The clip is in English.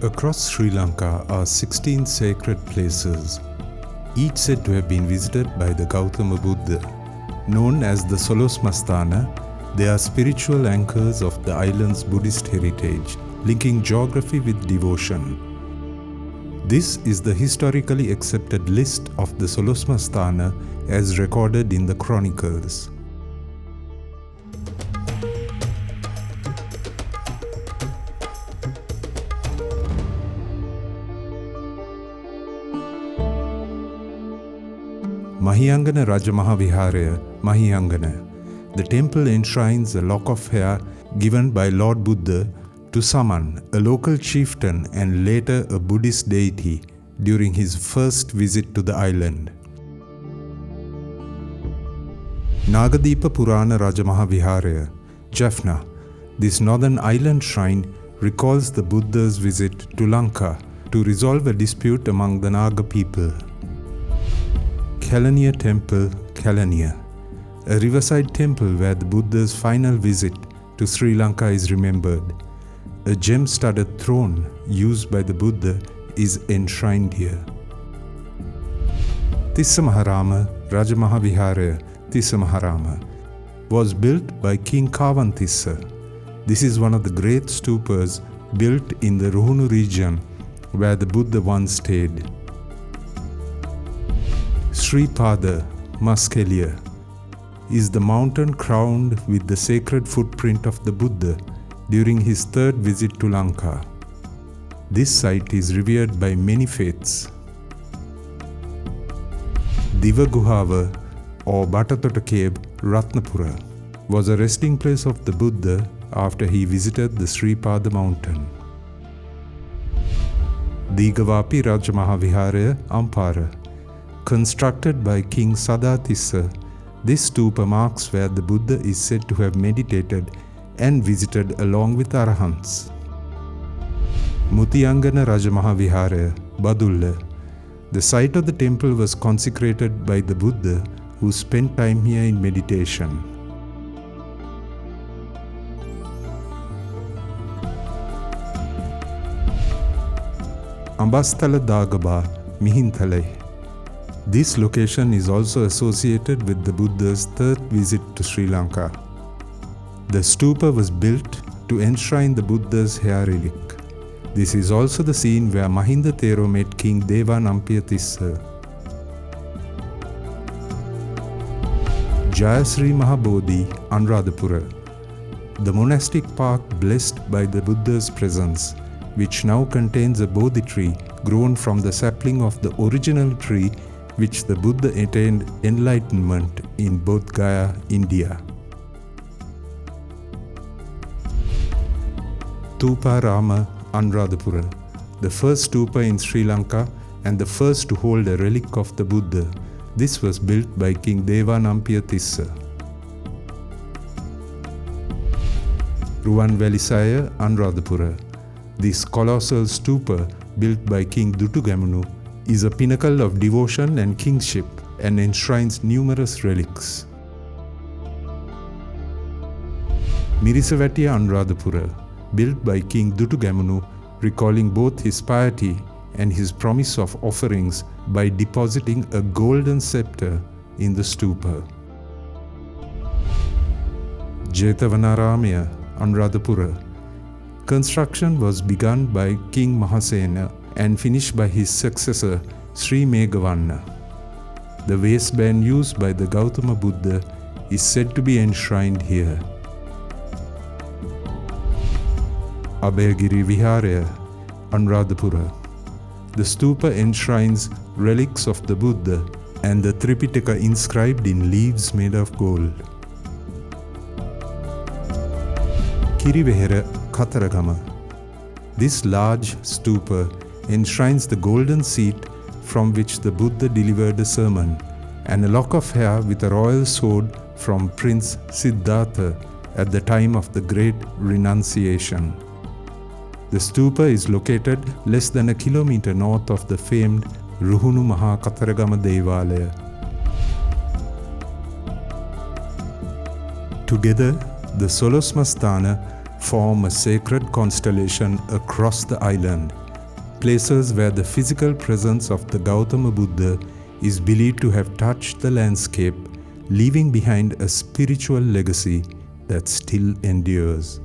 Across Sri Lanka are 16 sacred places, each said to have been visited by the Gautama Buddha. Known as the Solosmastana, they are spiritual anchors of the island's Buddhist heritage, linking geography with devotion. This is the historically accepted list of the Solosmastana as recorded in the chronicles. Mahiyangana Rajamaha Viharaya, Mahiyangana. The temple enshrines a lock of hair given by Lord Buddha to Saman, a local chieftain and later a Buddhist deity, during his first visit to the island. Nagadeepa Purana Rajamaha Viharaya, Jaffna. This northern island shrine recalls the Buddha's visit to Lanka to resolve a dispute among the Naga people. Kelaniya Temple, Kelaniya, a riverside temple where the Buddha's final visit to Sri Lanka is remembered. A gem-studded throne used by the Buddha is enshrined here. Tissa Maharama, Rajamaha Viharaya, Tissa Maharama, was built by King Kavantissa. This is one of the great stupas built in the Ruhunu region where the Buddha once stayed. Sri Pada, Maskelia, is the mountain crowned with the sacred footprint of the Buddha during his third visit to Lanka. This site is revered by many faiths. Divaguhava or Batatota Cave, Ratnapura, was a resting place of the Buddha after he visited the Sri Pada mountain. Digavapi Rajamaha Viharaya, Ampara. Constructed by King Sadatissa, this stupa marks where the Buddha is said to have meditated and visited along with Arahants. Mutiyangana Rajamaha Viharaya, Badulla. The site of the temple was consecrated by the Buddha, who spent time here in meditation. Ambasthala Dagaba, Mihintale. This location is also associated with the Buddha's third visit to Sri Lanka. The stupa was built to enshrine the Buddha's hair relic. This is also the scene where Mahinda Thero met King Deva Nampiya Tissa. Jayasri Mahabodhi, Anuradhapura. The monastic park blessed by the Buddha's presence, which now contains a Bodhi tree grown from the sapling of the original tree which the Buddha attained enlightenment in Bodh Gaya, India. Stupa Rama, Anuradhapura, the first stupa in Sri Lanka and the first to hold a relic of the Buddha. This was built by King Deva Nampiya Tissa. Ruwanvelisaya, Anuradhapura. This colossal stupa built by King Dutugamunu is a pinnacle of devotion and kingship and enshrines numerous relics. Mirisavatiya Anuradhapura, built by King Dutugamunu, recalling both his piety and his promise of offerings by depositing a golden scepter in the stupa. Jetavanaramaya, Anuradhapura. Construction was begun by King Mahasena and finished by his successor Sri Meghavanna. The waistband used by the Gautama Buddha is said to be enshrined here. Kiri Vehera, Anuradhapura. The stupa enshrines relics of the Buddha and the Tripitaka inscribed in leaves made of gold. Kiri Vehera, Katharagama. This large stupa enshrines the golden seat from which the Buddha delivered a sermon and a lock of hair with a royal sword from Prince Siddhartha at the time of the Great Renunciation. The stupa is located less than a kilometer north of the famed Ruhunu Maha Katharagama Devalaya. Together, the Solosmastana form a sacred constellation across the island, places where the physical presence of the Gautama Buddha is believed to have touched the landscape, leaving behind a spiritual legacy that still endures.